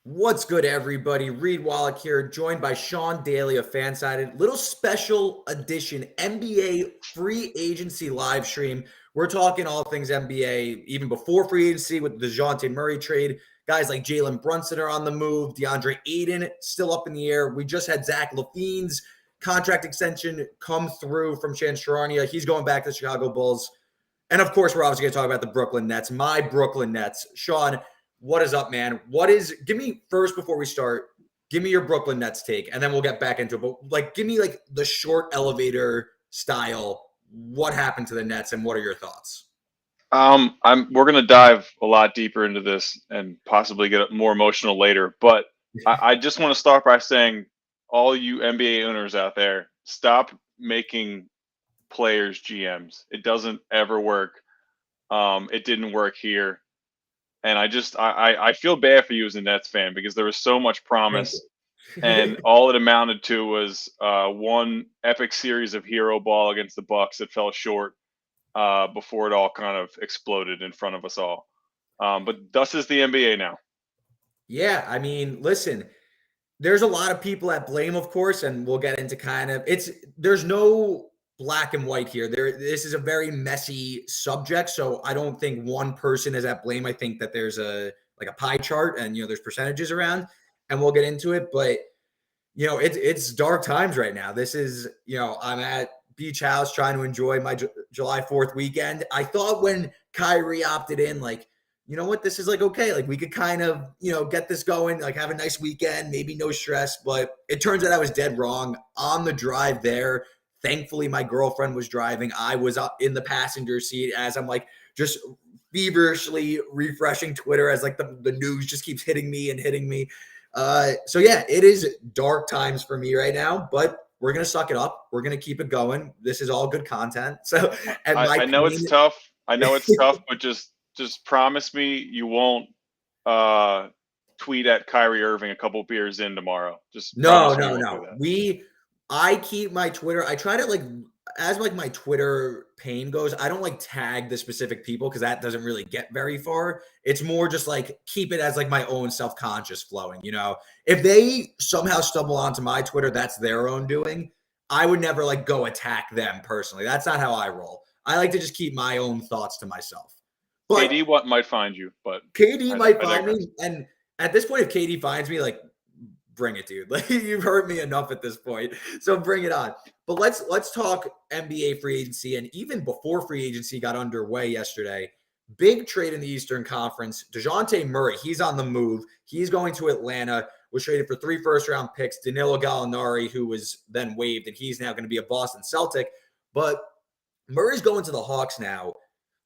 What's good, everybody? Reed Wallach here, joined by Sean Daley of FanSided. Little special edition NBA free agency live stream. We're talking all things NBA, even before free agency with the Dejounte Murray trade. Guys like Jalen Brunson are on the move. Deandre Ayton still up in the air. We just had Zach LaVine's contract extension come through from Charania. He's going back to the Chicago Bulls. And of course, we're obviously going to talk about the Brooklyn Nets, my Brooklyn Nets. Sean, what is up, man? Give me first before we start, give me your Brooklyn Nets take, and then we'll get back into it. But give me the short elevator style. What happened to the Nets and what are your thoughts? We're gonna dive a lot deeper into this and possibly get more emotional later. But I just want to start by saying, all you NBA owners out there, stop making players GMs. It doesn't ever work. It didn't work here, and I feel bad for you as a Nets fan because there was so much Thank promise, you. and all it amounted to was one epic series of hero ball against the Bucks that fell short before it all kind of exploded in front of us all. But thus is the NBA now. Yeah, I mean, listen, there's a lot of people that blame, of course, and we'll get into there's no black and white here. This is a very messy subject, so I don't think one person is at blame. I think that there's a pie chart and there's percentages around, and we'll get into it. But it's dark times right now. This is I'm at beach house trying to enjoy my July 4th weekend. I thought when Kyrie opted in, you know what, this is okay. We could kind of, get this going, have a nice weekend, maybe no stress. But it turns out I was dead wrong on the drive there. Thankfully, my girlfriend was driving. I was up in the passenger seat as I'm just feverishly refreshing Twitter as the news just keeps hitting me and hitting me. So yeah, it is dark times for me right now, but we're gonna suck it up. We're gonna keep it going. This is all good content. So, and my I know it's pain. tough. I know it's tough, but just promise me you won't uh, tweet at Kyrie Irving a couple beers in tomorrow. Just No, promise me you no, won't do no. that. I keep my Twitter. I try to as my Twitter pain goes, I don't tag the specific people because that doesn't really get very far. It's more just keep it as my own self-conscious flowing. If they somehow stumble onto my Twitter, that's their own doing. I would never go attack them personally. That's not how I roll. I like to just keep my own thoughts to myself. But KD what might find you, but KD might I find digress. me, and at this point, if KD finds me, bring it, dude. You've heard me enough at this point, so bring it on. But let's talk NBA free agency, and even before free agency got underway yesterday, big trade in the Eastern Conference. Dejounte Murray, he's on the move. He's going to Atlanta. Was traded for 3 first-round picks. Danilo Gallinari, who was then waived, and he's now going to be a Boston Celtic. But Murray's going to the Hawks now.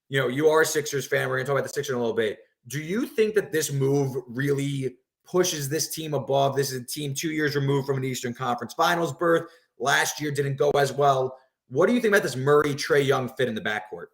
You are a Sixers fan. We're going to talk about the Sixers in a little bit. Do you think that this move really pushes this team above? This is a team 2 years removed from an Eastern Conference Finals berth. Last year didn't go as well. What do you think about this Murray-Trae Young fit in the backcourt?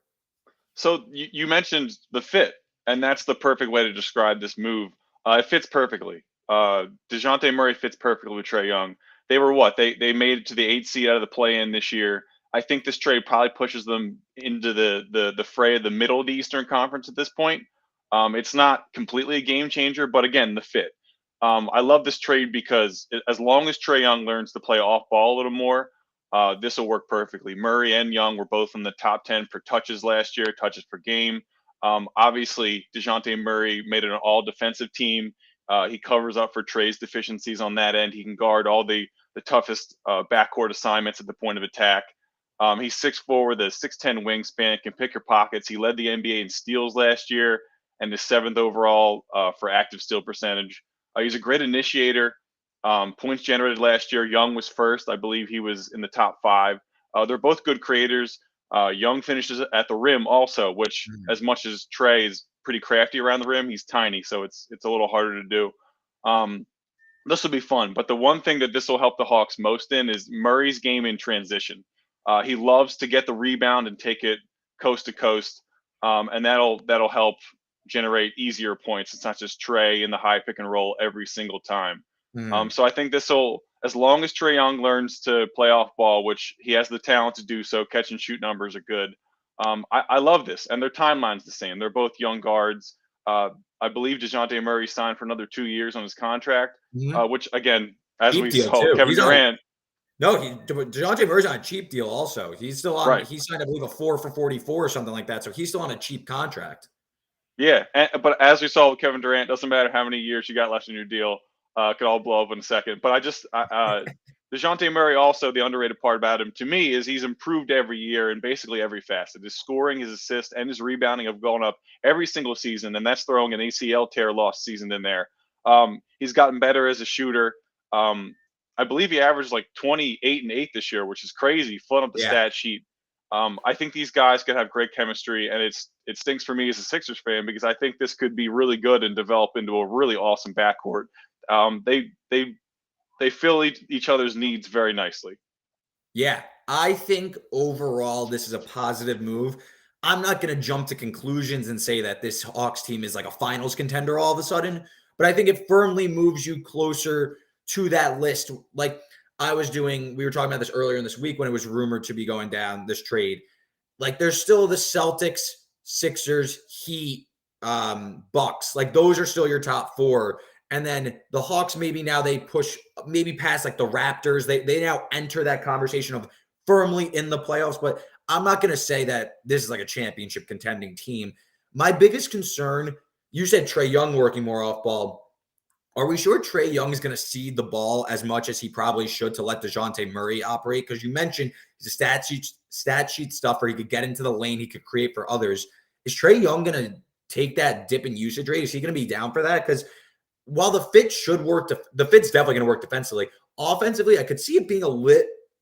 So you mentioned the fit, and that's the perfect way to describe this move. It fits perfectly. Dejounte Murray fits perfectly with Trae Young. They were what? They made it to the 8th seed out of the play-in this year. I think this trade probably pushes them into the fray of the middle of the Eastern Conference at this point. It's not completely a game changer, but again, the fit. I love this trade because as long as Trae Young learns to play off ball a little more, this will work perfectly. Murray and Young were both in the top 10 for touches last year, touches per game. Obviously, Dejounte Murray made it an all defensive team. He covers up for Trae's deficiencies on that end. He can guard all the toughest backcourt assignments at the point of attack. He's 6'4" with a 6'10" wingspan, can pick your pockets. He led the NBA in steals last year and is 7th overall for active steal percentage. He's a great initiator. Points generated last year, Young was first. I believe he was in the top 5. They're both good creators. Young finishes at the rim also, which as much as Trae is pretty crafty around the rim, he's tiny, so it's a little harder to do. This will be fun. But the one thing that this will help the Hawks most in is Murray's game in transition. He loves to get the rebound and take it coast to coast, and that'll help generate easier points. It's not just Trae in the high pick and roll every single time. Hmm. So I think this will, as long as Trae Young learns to play off ball, which he has the talent to do so, catch and shoot numbers are good. I love this, and their timeline's the same. They're both young guards. I believe Dejounte Murray signed for another 2 years on his contract, Mhm. which again, as Cheap we deal saw, too. Kevin Durant, Dejounte Murray's on a cheap deal also. He's still on right? he signed, I believe, a 4 for 44 or something like that. So he's still on a cheap contract. Yeah, but as we saw with Kevin Durant, doesn't matter how many years you got left in your deal, could all blow up in a second. But Dejounte Murray also, the underrated part about him to me is he's improved every year in basically every facet. His scoring, his assist, and his rebounding have gone up every single season, and that's throwing an ACL tear loss season in there. He's gotten better as a shooter. I believe he averaged like 28 and 8 this year, which is crazy. Flood up the Yeah. stat sheet. I think these guys could have great chemistry, and it stinks for me as a Sixers fan because I think this could be really good and develop into a really awesome backcourt. They fill each other's needs very nicely. Yeah, I think overall this is a positive move. I'm not going to jump to conclusions and say that this Hawks team is like a finals contender all of a sudden, but I think it firmly moves you closer to that list. Like we were talking about this earlier in this week when it was rumored to be going down this trade. Like there's still the Celtics, Sixers, Heat, Bucks. Like those are still your top four. And then the Hawks, maybe now they push maybe past like the Raptors. They now enter that conversation of firmly in the playoffs. But I'm not going to say that this is like a championship contending team. My biggest concern, you said Trae Young working more off ball. Are we sure Trae Young is going to cede the ball as much as he probably should to let Dejounte Murray operate? Because you mentioned he's a stat sheet stuffer. He could get into the lane. He could create for others. Is Trae Young going to take that dip in usage rate? Is he going to be down for that? Because while the fit should work, the fit's definitely going to work defensively. Offensively, I could see it being a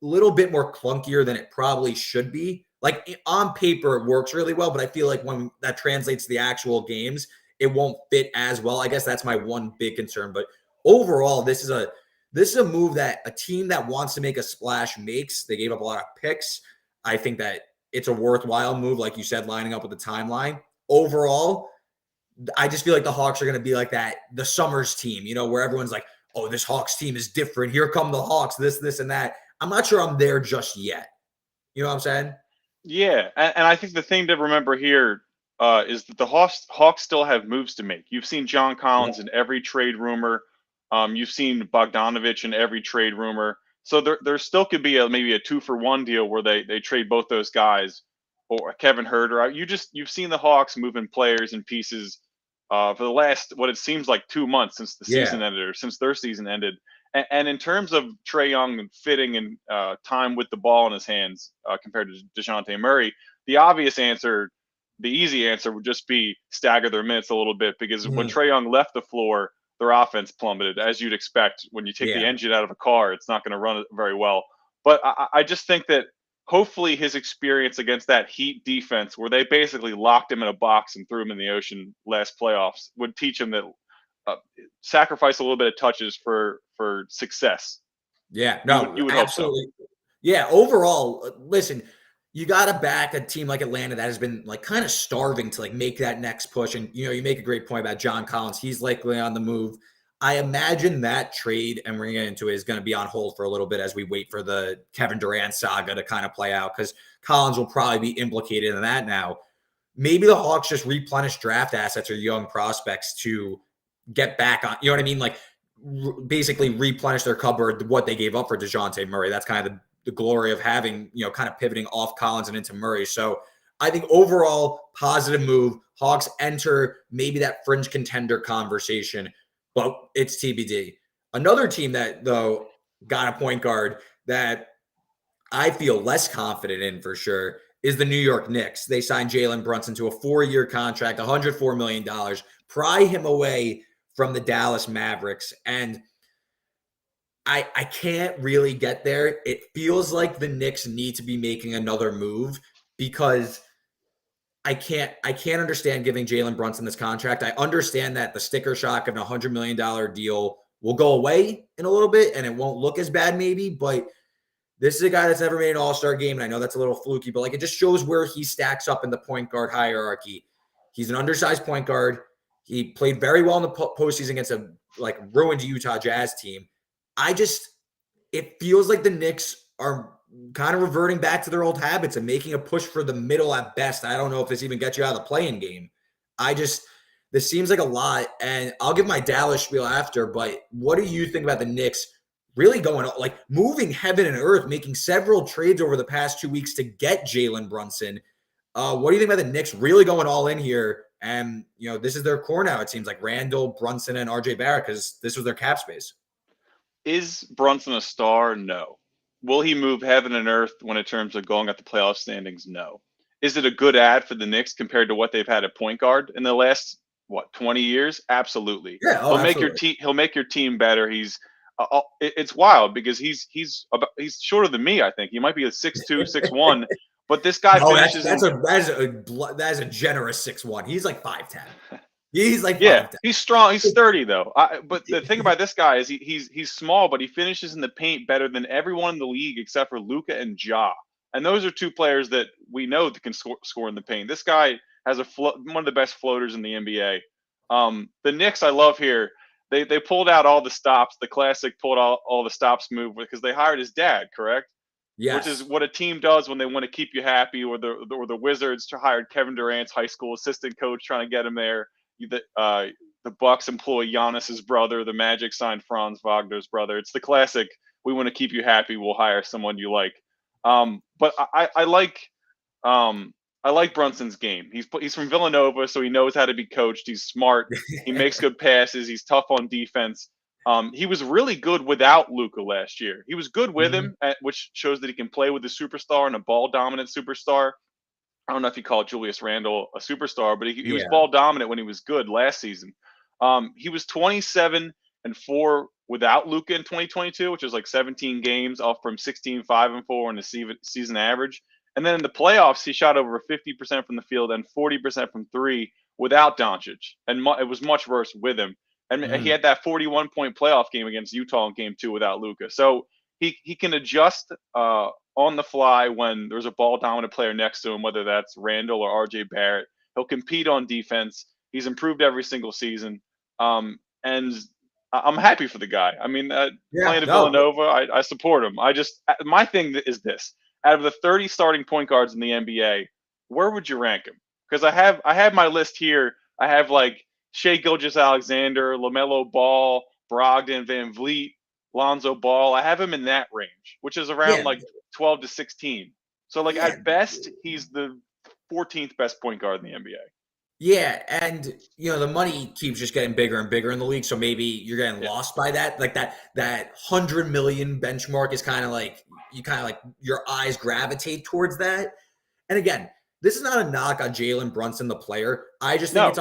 little bit more clunkier than it probably should be. Like on paper, it works really well, but I feel like when that translates to the actual games, it won't fit as well. I guess that's my one big concern. But overall, this is a move that a team that wants to make a splash makes. They gave up a lot of picks. I think that it's a worthwhile move, like you said, lining up with the timeline. Overall, I just feel like the Hawks are going to be like that, the Summers team, where everyone's like, oh, this Hawks team is different. Here come the Hawks, this, and that. I'm not sure I'm there just yet. You know what I'm saying? Yeah, and I think the thing to remember here is that the Hawks still have moves to make. You've seen John Collins in every trade rumor. You've seen Bogdanovich in every trade rumor. So there still could be maybe a 2-for-1 deal where they trade both those guys or Kevin Huerter. You've seen the Hawks moving players and pieces for the last what it seems like 2 months since the season ended or since their season ended. And in terms of Trae Young fitting and time with the ball in his hands compared to Dejounte Murray, the obvious answer, the easy answer would just be stagger their minutes a little bit because when Trae Young left the floor, their offense plummeted, as you'd expect. When you take the engine out of a car, it's not going to run very well. But I just think that hopefully his experience against that Heat defense, where they basically locked him in a box and threw him in the ocean last playoffs, would teach him that sacrifice a little bit of touches for success. Yeah, no, you would absolutely. hope so. Yeah, overall, listen, you got to back a team like Atlanta that has been like kind of starving to like make that next push. And you make a great point about John Collins. He's likely on the move. I imagine that trade, and we're going to get into it, is going to be on hold for a little bit as we wait for the Kevin Durant saga to kind of play out because Collins will probably be implicated in that now. Maybe the Hawks just replenish draft assets or young prospects to get back on, you know what I mean? Like basically replenish their cupboard, what they gave up for Dejounte Murray. That's kind of the glory of having, kind of pivoting off Collins and into Murray. So I think overall positive move. Hawks enter maybe that fringe contender conversation, but it's TBD. Another team that though got a point guard that I feel less confident in for sure is the New York Knicks. They signed Jalen Brunson to a 4-year contract, $104 million, pry him away from the Dallas Mavericks. And I can't really get there. It feels like the Knicks need to be making another move because I can't understand giving Jalen Brunson this contract. I understand that the sticker shock of a $100 million deal will go away in a little bit and it won't look as bad maybe, but this is a guy that's never made an all-star game, and I know that's a little fluky, but like it just shows where he stacks up in the point guard hierarchy. He's an undersized point guard. He played very well in the postseason against a ruined Utah Jazz team. It feels like the Knicks are kind of reverting back to their old habits and making a push for the middle at best. I don't know if this even gets you out of the play-in game. This seems like a lot, and I'll give my Dallas spiel after, but what do you think about the Knicks really going, like, moving heaven and earth, making several trades over the past 2 weeks to get Jalen Brunson? What do you think about the Knicks really going all in here? And, this is their core now, it seems like Randall, Brunson, and RJ Barrett, because this was their cap space. Is Brunson a star? No. Will he move heaven and earth when in terms of going at the playoff standings? No. Is it a good ad for the Knicks compared to what they've had at point guard in the last 20 years? Absolutely. Yeah, he'll make your team. He'll make your team better. It's wild because he's shorter than me. I think he might be a 6'2", 6'1", but this guy finishes. That's a generous 6'1". He's like 5'10". He's like 5'10". He's strong. He's sturdy though. But the thing about this guy is he's small, but he finishes in the paint better than everyone in the league except for Luka and Ja. And those are two players that we know that can score in the paint. This guy has one of the best floaters in the NBA. The Knicks, I love here. They pulled out all the stops, the classic pulled out all the stops move because they hired his dad, correct? Yes. Which is what a team does when they want to keep you happy, or the Wizards hired Kevin Durant's high school assistant coach trying to get him there. The Bucks employ Giannis's brother. The Magic signed Franz Wagner's brother. It's the classic. We want to keep you happy. We'll hire someone you like. But I like Brunson's game. He's from Villanova, so he knows how to be coached. He's smart. He makes good passes. He's tough on defense. He was really good without Luka last year. He was good with him, which shows that he can play with a superstar and a ball-dominant superstar. I don't know if you call Julius Randle a superstar, but he was ball dominant when he was good last season. He was 27-4 without Luka in 2022, which is like 17 games off from 16-5-4 in the season average. And then in the playoffs, he shot over 50% from the field and 40% from three without Doncic. And it was much worse with him. And he had that 41-point playoff game against Utah in game 2 without Luka. So he can adjust on the fly when there's a ball-dominant player next to him, whether that's Randall or RJ Barrett. He'll compete on defense. He's improved every single season. And I'm happy for the guy. I mean, playing at Villanova, I support him. My thing is this. Out of the 30 starting point guards in the NBA, where would you rank him? Because I have my list here. I have like Shai Gilgeous-Alexander, LaMelo Ball, Brogdon, Van Vliet, Lonzo Ball. I have him in that range, which is around like 12 to 16. So like at best, he's the 14th best point guard in the NBA. Yeah, and the money keeps just getting bigger and bigger in the league, so maybe you're getting lost by that. Like that 100 million benchmark is kind of like your eyes gravitate towards that. And again, this is not a knock on Jalen Brunson, the player. I just think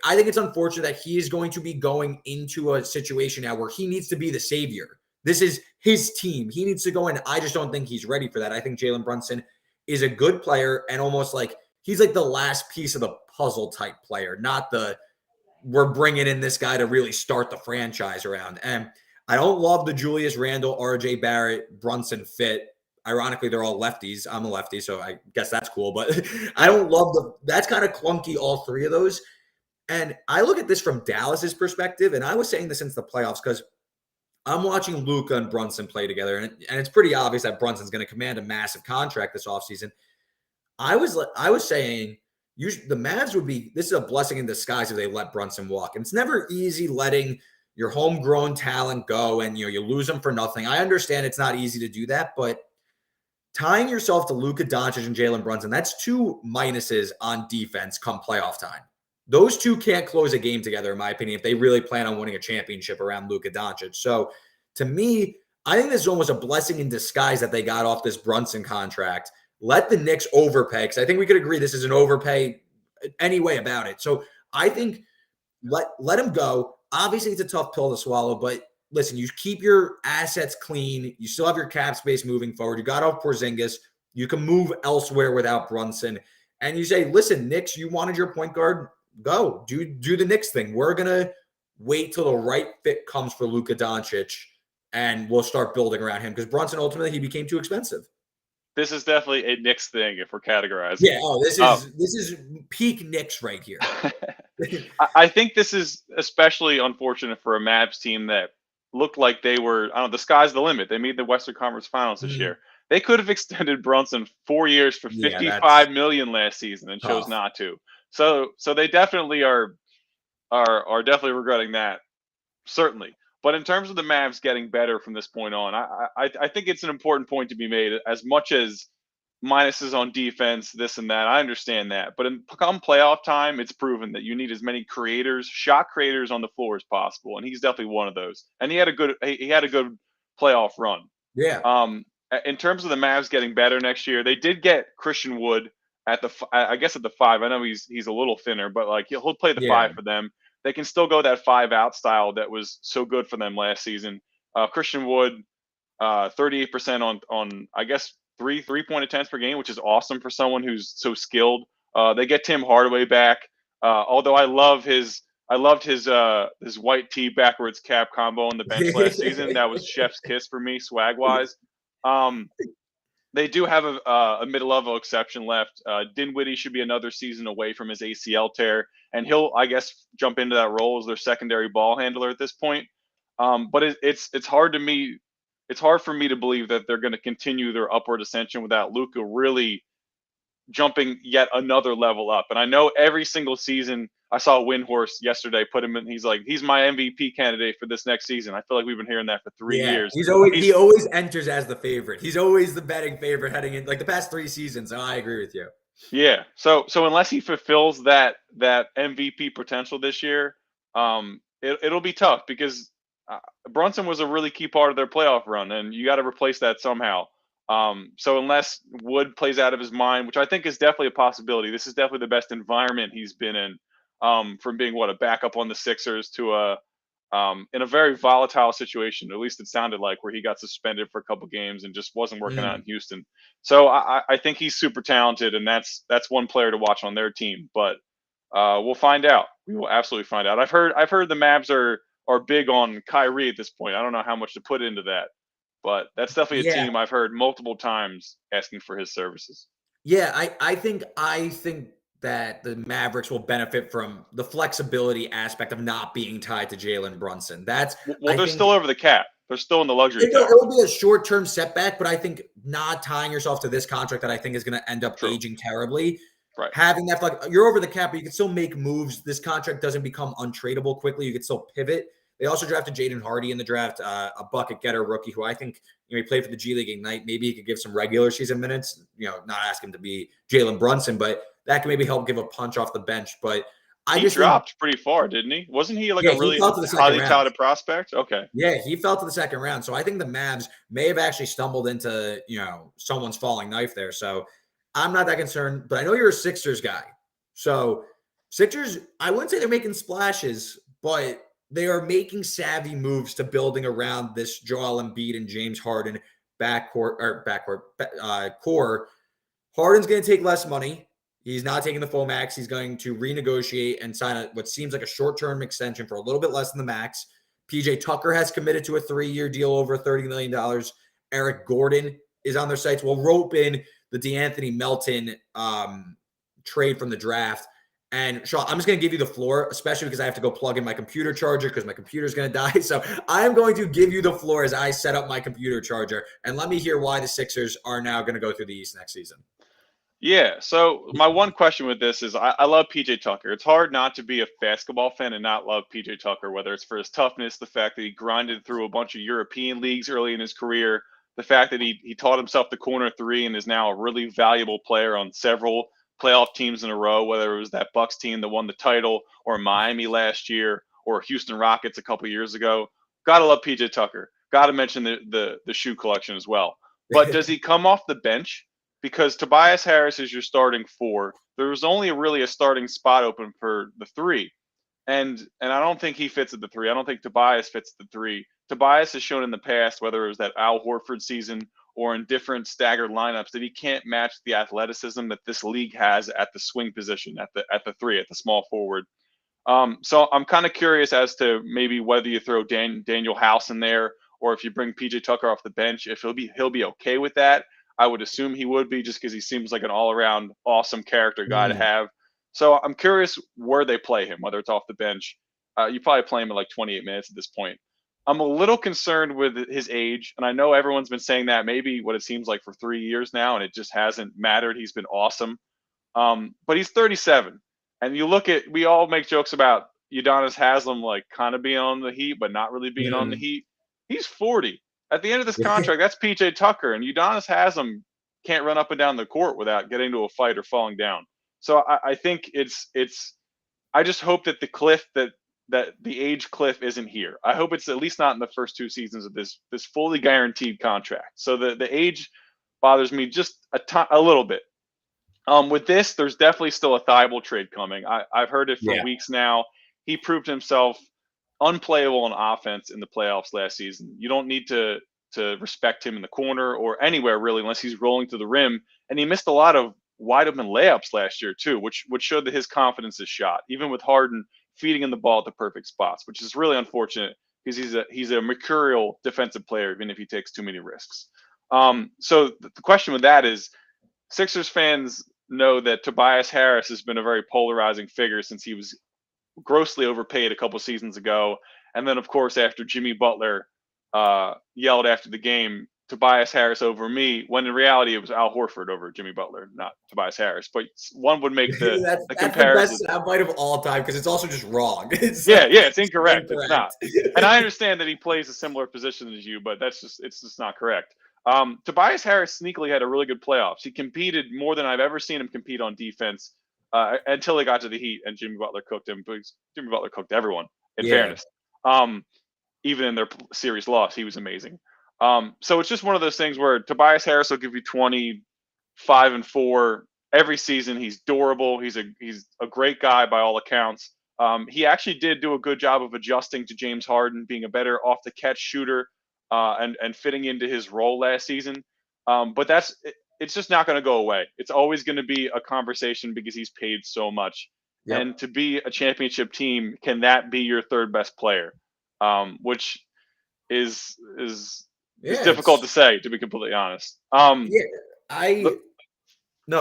I think it's unfortunate that he is going to be going into a situation now where he needs to be the savior. This is his team. He needs to go in. I just don't think he's ready for that. I think Jalen Brunson is a good player and almost like he's like the last piece of the puzzle type player, not we're bringing in this guy to really start the franchise around. And I don't love the Julius Randle, RJ Barrett, Brunson fit. Ironically, they're all lefties. I'm a lefty, so I guess that's cool. But I don't love that's kind of clunky, all three of those. And I look at this from Dallas's perspective, and I was saying this since the playoffs because I'm watching Luka and Brunson play together, and it's pretty obvious that Brunson's going to command a massive contract this offseason. I was saying the Mavs would be – this is a blessing in disguise if they let Brunson walk. And it's never easy letting your homegrown talent go and, you lose them for nothing. I understand it's not easy to do that, but tying yourself to Luka Doncic and Jalen Brunson, that's two minuses on defense come playoff time. Those two can't close a game together, in my opinion, if they really plan on winning a championship around Luka Doncic. So, to me, I think this is almost a blessing in disguise that they got off this Brunson contract. Let the Knicks overpay, because I think we could agree this is an overpay any way about it. So, I think let him go. Obviously, it's a tough pill to swallow, but listen, you keep your assets clean. You still have your cap space moving forward. You got off Porzingis. You can move elsewhere without Brunson. And you say, listen, Knicks, you wanted your point guard. Go. Do the Knicks thing. We're going to wait till the right fit comes for Luka Doncic, and we'll start building around him. Because Brunson, ultimately, he became too expensive. This is definitely a Knicks thing if we're categorizing. Yeah, this is peak Knicks right here. I think this is especially unfortunate for a Mavs team that looked like they were, the sky's the limit. They made the Western Conference Finals this year. They could have extended Brunson 4 years for $55 million last season and chose not to. So they definitely are are definitely regretting that, certainly. But in terms of the Mavs getting better from this point on, I think it's an important point to be made. As much as minuses on defense, this and that, I understand that. But in come playoff time, it's proven that you need as many creators, shot creators on the floor as possible, and he's definitely one of those. And he had a good playoff run. Yeah. In terms of the Mavs getting better next year, they did get Christian Wood at I guess at the 5. I know he's a little thinner, but like he'll play the Yeah. 5 for them. They can still go that 5 out style that was so good for them last season. Christian Wood, 38% on I guess three-point attempts per game, which is awesome for someone who's so skilled. They get Tim Hardaway back. Although I loved his white tee backwards cap combo on the bench last season. That was chef's kiss for me, swag wise. Um, they do have a mid-level exception left. Dinwiddie should be another season away from his ACL tear, and he'll, I guess, jump into that role as their secondary ball handler at this point. But it's hard to me. It's hard for me to believe that they're going to continue their upward ascension without Luka really jumping yet another level up. And I know every single season I saw Windhorse yesterday put him in. He's like, he's my MVP candidate for this next season. I feel like we've been hearing that for 3 Yeah, years. he always enters as the favorite. He's always the betting favorite heading in, like the past 3 seasons. So I agree with you. Yeah. So unless he fulfills that MVP potential this year, it'll be tough because Brunson was a really key part of their playoff run, and you got to replace that somehow. So unless Wood plays out of his mind, which I think is definitely a possibility, this is definitely the best environment he's been in, from being a backup on the Sixers to in a very volatile situation. At least it sounded like, where he got suspended for a couple games and just wasn't working out in Houston. So I think he's super talented, and that's one player to watch on their team. But we'll find out. We will absolutely find out. I've heard the Mavs are big on Kyrie at this point. I don't know how much to put into that, but that's definitely a Yeah, team I've heard multiple times asking for his services. yeah. I think that the Mavericks will benefit from the flexibility aspect of not being tied to Jalen Brunson. That's Well, I they're think still over the cap. They're still in the luxury tax. it'll be a short-term setback, but I think not tying yourself to this contract that I think is going to end up True. aging terribly. Right. Having that, like, you're over the cap, but you can still make moves. This contract doesn't become untradeable quickly. You can still pivot. They also drafted Jaden Hardy in the draft, a bucket getter rookie who I think, he played for the G League Ignite. Maybe he could give some regular season minutes. Not ask him to be Jalen Brunson, but that can maybe help give a punch off the bench. But I He just dropped pretty far, didn't he? Wasn't he like yeah, a he really fell to the second highly round. touted prospect? Okay. Yeah, he fell to the second round. So I think the Mavs may have actually stumbled into, someone's falling knife there. So I'm not that concerned, but I know you're a Sixers guy. So Sixers, I wouldn't say they're making splashes, but they are making savvy moves to building around this Joel Embiid and James Harden core. Harden's going to take less money. He's not taking the full max. He's going to renegotiate and sign what seems like a short-term extension for a little bit less than the max. PJ Tucker has committed to a 3-year deal over $30 million. Eric Gordon is on their sites. We'll rope in the DeAnthony Melton trade from the draft. And Sean, I'm just going to give you the floor, especially because I have to go plug in my computer charger because my computer's going to die. So I am going to give you the floor as I set up my computer charger. And let me hear why the Sixers are now going to go through the East next season. Yeah. So my one question with this is I love PJ Tucker. It's hard not to be a basketball fan and not love PJ Tucker, whether it's for his toughness, the fact that he grinded through a bunch of European leagues early in his career, the fact that he taught himself the corner three and is now a really valuable player on several playoff teams in a row, whether it was that Bucks team that won the title or Miami last year or Houston Rockets a couple years ago. Gotta love PJ Tucker. Gotta mention the shoe collection as well. But does he come off the bench? Because Tobias Harris is your starting 4. There was only really a starting spot open for the 3. And I don't think he fits at the 3. I don't think Tobias fits at the 3. Tobias has shown in the past, whether it was that Al Horford season or in different staggered lineups, that he can't match the athleticism that this league has at the swing position, at the 3, at the small forward. So I'm kind of curious as to maybe whether you throw Daniel House in there or if you bring PJ Tucker off the bench, if he'll be okay with that. I would assume he would be, just because he seems like an all-around awesome character guy to have. So I'm curious where they play him, whether it's off the bench. You probably play him at like 28 minutes at this point. I'm a little concerned with his age, and I know everyone's been saying that maybe what it seems like for 3 years now, and it just hasn't mattered. He's been awesome. But he's 37. And we all make jokes about Udonis Haslem like kind of being on the Heat, but not really being on the Heat. He's 40. At the end of this contract, that's PJ Tucker, and Udonis Haslem can't run up and down the court without getting into a fight or falling down. So I think it's. I just hope that the cliff that the age cliff isn't here. I hope it's at least not in the first 2 seasons of this fully guaranteed contract. So the age bothers me just a little bit. With this, there's definitely still a Thibault trade coming. I've heard it for weeks now. He proved himself unplayable on offense in the playoffs last season. You don't need to respect him in the corner or anywhere really unless he's rolling to the rim. And he missed a lot of wide open layups last year too, which showed that his confidence is shot, even with Harden feeding him the ball at the perfect spots, which is really unfortunate because he's a mercurial defensive player, even if he takes too many risks. So the question with that is, Sixers fans know that Tobias Harris has been a very polarizing figure since he was grossly overpaid a couple seasons ago. And then, of course, after Jimmy Butler yelled after the game, Tobias Harris over me, when in reality it was Al Horford over Jimmy Butler, not Tobias Harris. But one would make the comparison. That's the best soundbite of all time because it's also just wrong. It's incorrect. It's not. And I understand that he plays a similar position as you, but it's just not correct. Tobias Harris sneakily had a really good playoffs. He competed more than I've ever seen him compete on defense until he got to the Heat and Jimmy Butler cooked him. But Jimmy Butler cooked everyone, in fairness. Even in their series loss, he was amazing. So it's just one of those things where Tobias Harris will give you 25 and 4 every season. He's durable. He's a great guy by all accounts. He actually did do a good job of adjusting to James Harden being a better off the catch shooter and fitting into his role last season. But it's just not going to go away. It's always going to be a conversation because he's paid so much. Yep. And to be a championship team, can that be your third best player? Which is difficult to say, to be completely honest. No,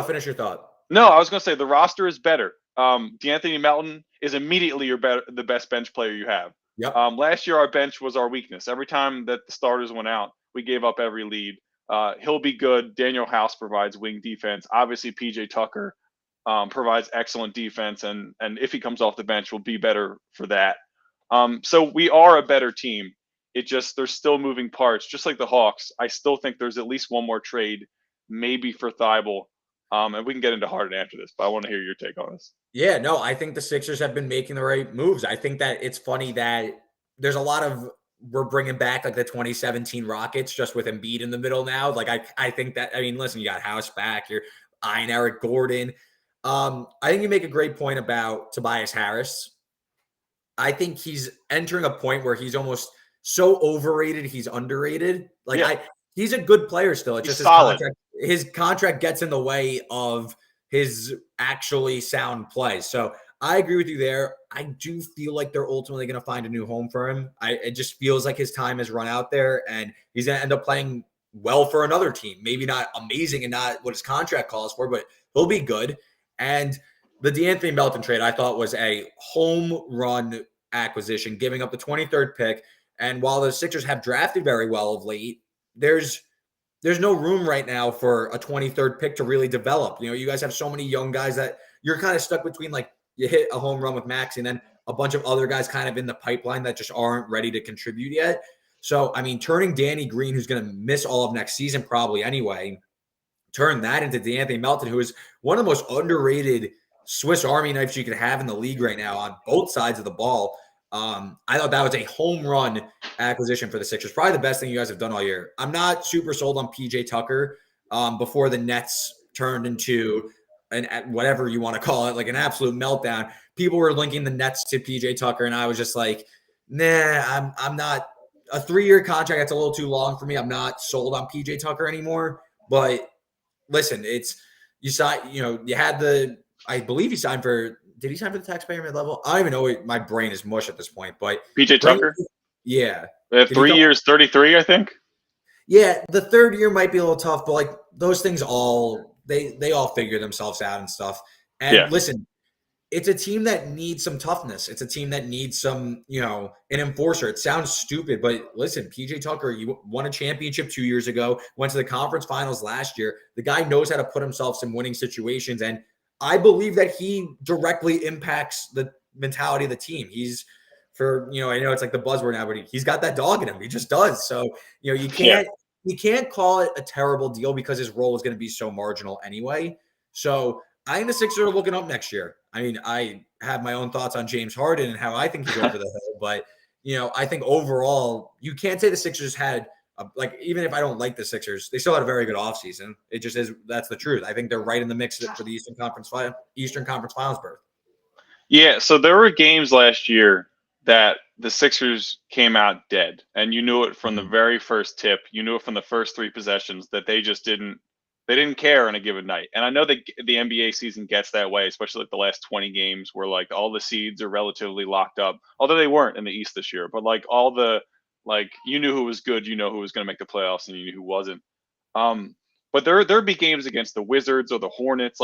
finish your thought. No, I was going to say the roster is better. DeAnthony Melton is immediately the best bench player you have. Yep. Last year, our bench was our weakness. Every time that the starters went out, we gave up every lead. He'll be good. Daniel House provides wing defense. Obviously, PJ Tucker provides excellent defense, and if he comes off the bench, will be better for that. So we are a better team. There's still moving parts, just like the Hawks. I still think there's at least one more trade, maybe for Thibault. And we can get into Harden after this, but I want to hear your take on this. Yeah, no, I think the Sixers have been making the right moves. I think that it's funny that there's a lot of, we're bringing back like the 2017 Rockets just with Embiid in the middle now. Like, I think that, I mean, listen, you got House back, you're eyeing Eric Gordon. I think you make a great point about Tobias Harris. I think he's entering a point where he's almost so overrated, he's underrated. Like, he's a good player still. It's just his contract gets in the way of his actually sound play. So I agree with you there. I do feel like they're ultimately going to find a new home for him. It just feels like his time has run out there and he's going to end up playing well for another team. Maybe not amazing and not what his contract calls for, but he'll be good. And the DeAnthony Melton trade I thought was a home run acquisition, giving up the 23rd pick. And while the Sixers have drafted very well of late, there's no room right now for a 23rd pick to really develop. You know, you guys have so many young guys that you're kind of stuck between, like, you hit a home run with Max and then a bunch of other guys kind of in the pipeline that just aren't ready to contribute yet. So, I mean, turning Danny Green, who's going to miss all of next season probably anyway, turn that into DeAnthony Melton, who is one of the most underrated Swiss Army knives you could have in the league right now on both sides of the ball. I thought that was a home run acquisition for the Sixers. Probably the best thing you guys have done all year. I'm not super sold on PJ Tucker before the Nets turned into whatever you want to call it, like an absolute meltdown. People were linking the Nets to PJ Tucker, and I was just like, nah, I'm not. A 3-year contract, that's a little too long for me. I'm not sold on PJ Tucker anymore. But listen, you had I believe he signed for. Did he sign for the taxpayer mid-level? I don't even know. My brain is mush at this point. But PJ Tucker? Yeah. They have 3 years, 33, I think. Yeah, the third year might be a little tough, but like those things they all figure themselves out and stuff. And listen, it's a team that needs some toughness. It's a team that needs some, an enforcer. It sounds stupid, but listen, PJ Tucker, you won a championship 2 years ago, went to the conference finals last year. The guy knows how to put himself in winning situations, and I believe that he directly impacts the mentality of the team. He's I know it's like the buzzword now, but he's got that dog in him. He just does. So, you can't call it a terrible deal because his role is going to be so marginal anyway. So I think the Sixers are looking up next year. I mean, I have my own thoughts on James Harden and how I think he's over the hill, but I think overall you can't say the Sixers had even if I don't like the Sixers, they still had a very good offseason. It just is. That's the truth. I think they're right in the mix for the Eastern Conference Finals berth. Yeah. So there were games last year that the Sixers came out dead, and you knew it from the very first tip. You knew it from the first 3 possessions that they just didn't care on a given night. And I know that the NBA season gets that way, especially like the last 20 games where like all the seeds are relatively locked up, although they weren't in the East this year, but like all the, you knew who was good, who was going to make the playoffs, and you knew who wasn't. But there'd be games against the Wizards or the Hornets,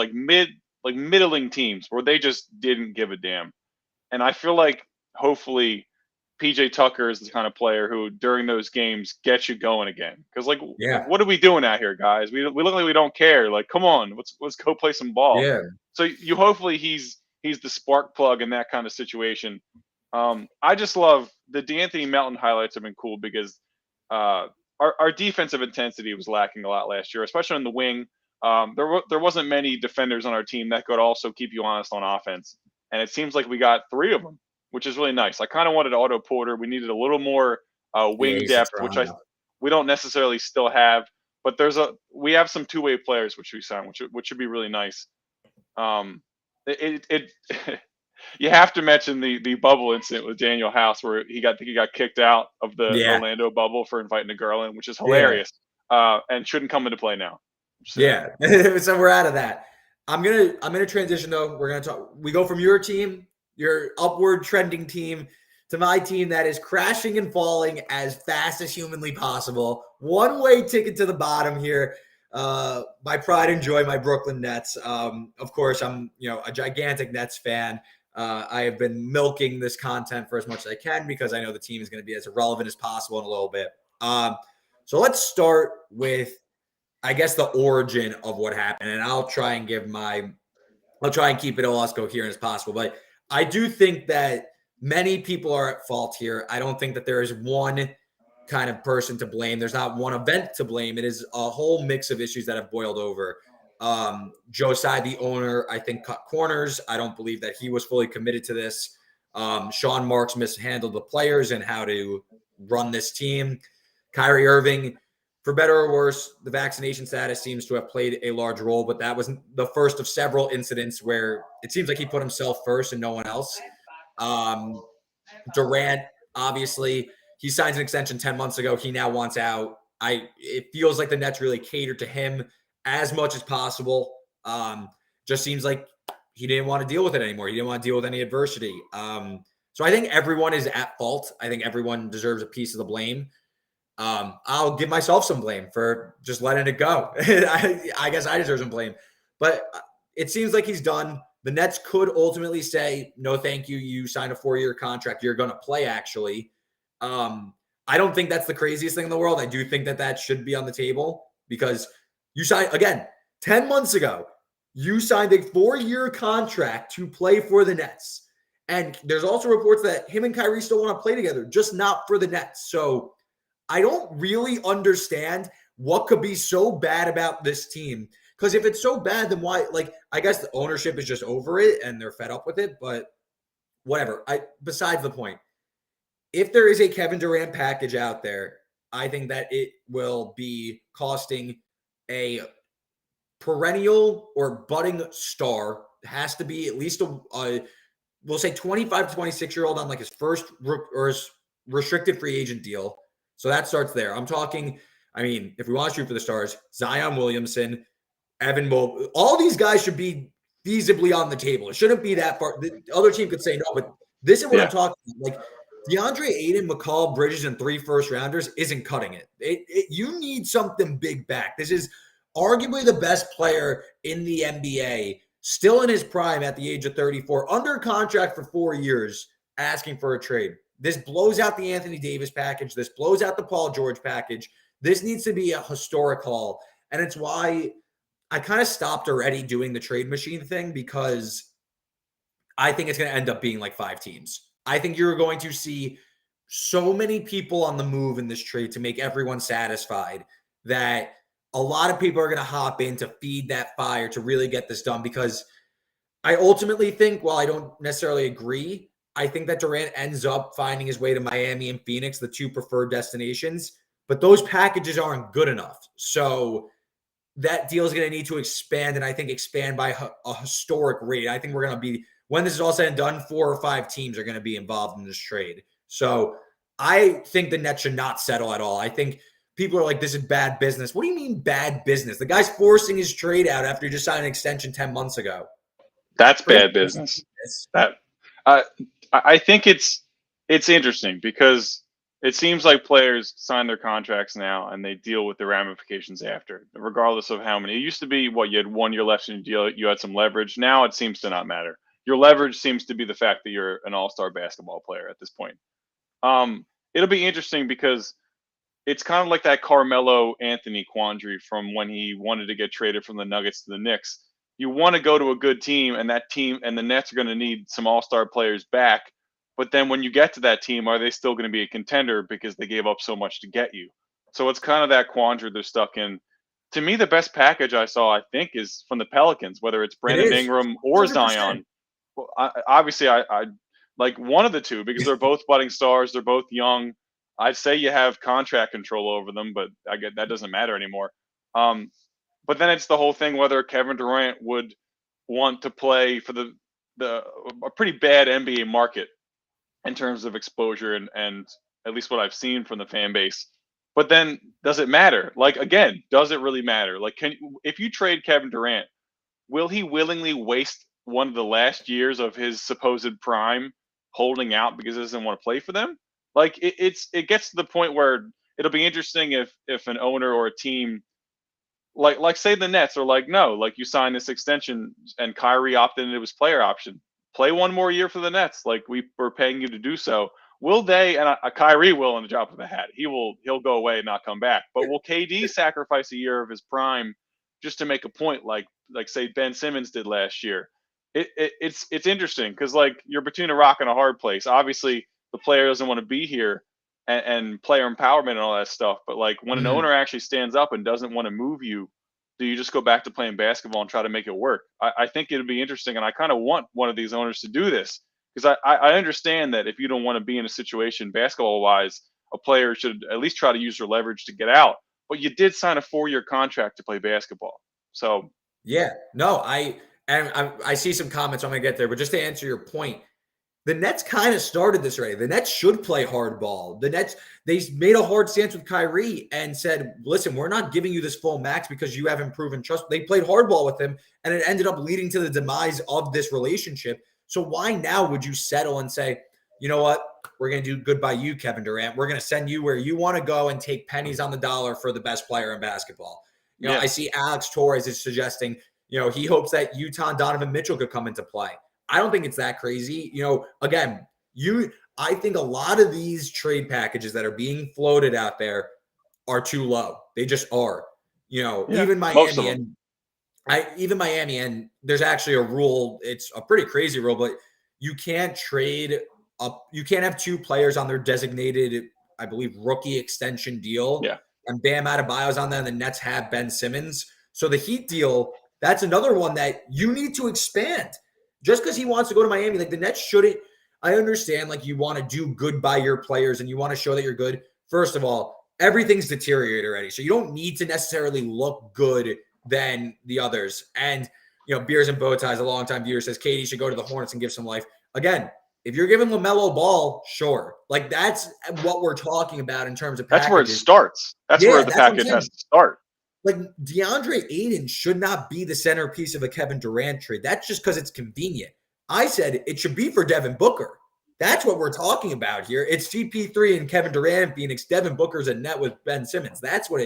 middling teams where they just didn't give a damn. And I feel like hopefully PJ Tucker is the kind of player who during those games gets you going again. Because what are we doing out here, guys? We look like we don't care. Like, come on, let's go play some ball. Yeah. So hopefully he's the spark plug in that kind of situation. I just love the D'Anthony Melton highlights have been cool because our defensive intensity was lacking a lot last year, especially on the wing. There wasn't many defenders on our team that could also keep you honest on offense. And it seems like we got 3 of them, which is really nice. I kind of wanted Otto Porter. We needed a little more wing depth, which we don't necessarily still have. But we have some 2-way players which we signed, which should be really nice. You have to mention the bubble incident with Daniel House where he got kicked out of the Orlando bubble for inviting a girl in, which is hilarious and shouldn't come into play now. Yeah, so we're out of that. I'm gonna transition though. We're gonna talk. We go from your team, your upward trending team, to my team that is crashing and falling as fast as humanly possible. One-way ticket to the bottom here. My pride and joy, my Brooklyn Nets. Of course, I'm a gigantic Nets fan. I have been milking this content for as much as I can because I know the team is going to be as irrelevant as possible in a little bit. So let's start with, I guess, the origin of what happened, and I'll try and keep it all as coherent as possible. But I do think that many people are at fault here. I don't think that there is one kind of person to blame. There's not one event to blame. It is a whole mix of issues that have boiled over. Joe Tsai, the owner, I think cut corners. I don't believe that he was fully committed to this. Sean Marks mishandled the players and how to run this team. Kyrie Irving, for better or worse, the vaccination status seems to have played a large role, but that wasn't the first of several incidents where it seems like he put himself first and no one else. Durant, obviously, he signs an extension 10 months ago. He now wants out. It feels like the Nets really catered to him as much as possible. Just seems like he didn't want to deal with it anymore. He didn't want to deal with any adversity. So I think everyone is at fault. I think everyone deserves a piece of the blame. I'll give myself some blame for just letting it go. I guess I deserve some blame. But it seems like he's done. The Nets could ultimately say, no, thank you. You signed a 4-year contract. You're going to play, actually. I don't think that's the craziest thing in the world. I do think that should be on the table because you signed, again, 10 months ago, you signed a 4-year contract to play for the Nets. And there's also reports that him and Kyrie still want to play together, just not for the Nets. So I don't really understand what could be so bad about this team. Because if it's so bad, then why? I guess the ownership is just over it and they're fed up with it. But whatever. Besides the point, if there is a Kevin Durant package out there, I think that it will be costing a perennial or budding star. It has to be at least we'll say 25 to 26-year-old on his first or his restricted free agent deal. So that starts there. I'm talking, if we want to shoot for the stars, Zion Williamson, Evan Mobley, all these guys should be feasibly on the table. It shouldn't be that far. The other team could say no, but this is what I'm talking about. DeAndre Ayton, McCall, Bridges, and 3 first-rounders isn't cutting it. You need something big back. This is arguably the best player in the NBA, still in his prime at the age of 34, under contract for 4 years, asking for a trade. This blows out the Anthony Davis package. This blows out the Paul George package. This needs to be a historic haul. And it's why I kind of stopped already doing the trade machine thing because I think it's going to end up being like 5 teams. I think you're going to see so many people on the move in this trade to make everyone satisfied that a lot of people are going to hop in to feed that fire to really get this done, because I ultimately think, while I don't necessarily agree, I think that Durant ends up finding his way to Miami and Phoenix, the 2 preferred destinations, but those packages aren't good enough. So that deal is going to need to expand, and I think expand by a historic rate. I think we're going to be, when this is all said and done, 4 or 5 teams are going to be involved in this trade. So I think the Nets should not settle at all. I think people are like, this is bad business. What do you mean bad business? The guy's forcing his trade out after he just signed an extension 10 months ago. That's bad business. That I think it's interesting because it seems like players sign their contracts now and they deal with the ramifications after, regardless of how many. It used to be, you had 1 year left in your deal, you had some leverage. Now it seems to not matter. Your leverage seems to be the fact that you're an all-star basketball player at this point. It'll be interesting because it's kind of like that Carmelo Anthony quandary from when he wanted to get traded from the Nuggets to the Knicks. You want to go to a good team, and that team and the Nets are going to need some all-star players back. But then when you get to that team, are they still going to be a contender because they gave up so much to get you? So it's kind of that quandary they're stuck in. To me, the best package I saw, I think, is from the Pelicans, whether it's Brandon Ingram or 100%. Zion. Well, obviously, I like one of the two because they're both budding stars. They're both young. I'd say you have contract control over them, but I get that doesn't matter anymore. But then it's the whole thing whether Kevin Durant would want to play for a pretty bad NBA market in terms of exposure and at least what I've seen from the fan base. But then does it matter? Like, again, does it really matter? Like, if you trade Kevin Durant, will he willingly waste one of the last years of his supposed prime holding out because he doesn't want to play for them? Like, it gets to the point where it'll be interesting if an owner or a team, like say the Nets are like, no, like you signed this extension and Kyrie opted into his player option. Play 1 more year for the Nets. Like, we're paying you to do so. Will they, and Kyrie will in the drop of a hat. He'll go away and not come back. But will KD sacrifice a year of his prime just to make a point, like say Ben Simmons did last year? It's interesting because, like, you're between a rock and a hard place. Obviously, the player doesn't want to be here and player empowerment and all that stuff. But, like, when an owner actually stands up and doesn't want to move you, do you just go back to playing basketball and try to make it work? I think it'd be interesting, and I kind of want one of these owners to do this because I understand that if you don't want to be in a situation basketball-wise, a player should at least try to use their leverage to get out. But you did sign a 4-year contract to play basketball. So yeah, no, I see some comments. I'm going to get there, but just to answer your point, the Nets kind of started this already. The Nets should play hardball. The Nets, they made a hard stance with Kyrie and said, listen, we're not giving you this full max because you haven't proven trust. They played hardball with him, and it ended up leading to the demise of this relationship. So why now would you settle and say, you know what, we're going to do good by you, Kevin Durant. We're going to send you where you want to go and take pennies on the dollar for the best player in basketball. You know, I see Alex Torres is suggesting, he hopes that Utah and Donovan Mitchell could come into play. I don't think it's that crazy. Again, I think a lot of these trade packages that are being floated out there are too low. They just are. Even Miami and there's actually a rule. It's a pretty crazy rule, but you can't trade up. You can't have 2 players on their designated, I believe, rookie extension deal. Yeah. And Bam Adebayo's on there, and the Nets have Ben Simmons. So the Heat deal, that's another one that you need to expand. Just because he wants to go to Miami, like the Nets shouldn't. I understand, like, you want to do good by your players and you want to show that you're good. First of all, everything's deteriorated already. So you don't need to necessarily look good than the others. And, Beers and Bowties, a longtime viewer, says KD should go to the Hornets and give some life. Again, if you're giving LaMelo Ball, sure. Like, that's what we're talking about in terms of packages. That's where it starts. That's where the package has to start. Like, Deandre Ayton should not be the centerpiece of a Kevin Durant trade. That's just because it's convenient. I said it should be for Devin Booker. That's what we're talking about here. It's CP3 and Kevin Durant in Phoenix. Devin Booker's a net with Ben Simmons. That's what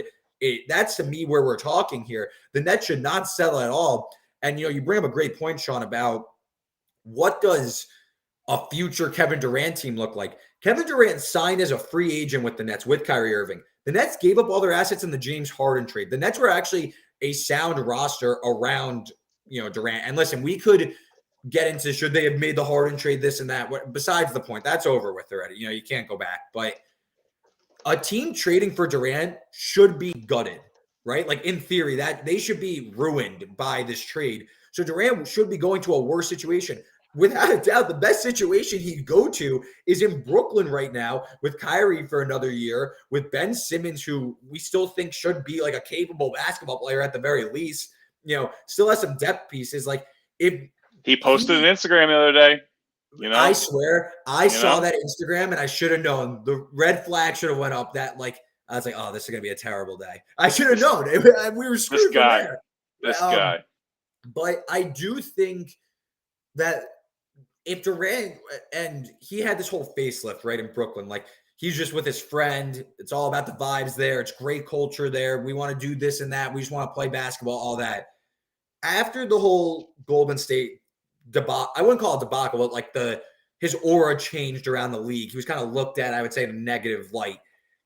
that's to me where we're talking here. The Nets should not settle at all. And, you bring up a great point, Sean, about what does a future Kevin Durant team look like? Kevin Durant signed as a free agent with the Nets with Kyrie Irving. The Nets gave up all their assets in the James Harden trade. The Nets were actually a sound roster around, Durant. And listen, we could get into should they have made the Harden trade, this and that. Besides the point, that's over with already. You can't go back. But a team trading for Durant should be gutted, right? Like in theory, that they should be ruined by this trade. So Durant should be going to a worse situation. Without a doubt, the best situation he'd go to is in Brooklyn right now with Kyrie for another year, with Ben Simmons, who we still think should be like a capable basketball player at the very least. Still has some depth pieces. Like if he posted an Instagram the other day. I swear, I saw that Instagram and I should have known. The red flag should have went up. That I was like, oh, this is gonna be a terrible day. I should have known. We were screwed from there. This guy. But I do think that if Durant, and he had this whole facelift right in Brooklyn, like he's just with his friend. It's all about the vibes there. It's great culture there. We want to do this and that. We just want to play basketball, all that. After the whole Golden State debacle, I wouldn't call it debacle, but like his aura changed around the league. He was kind of looked at, I would say, in a negative light.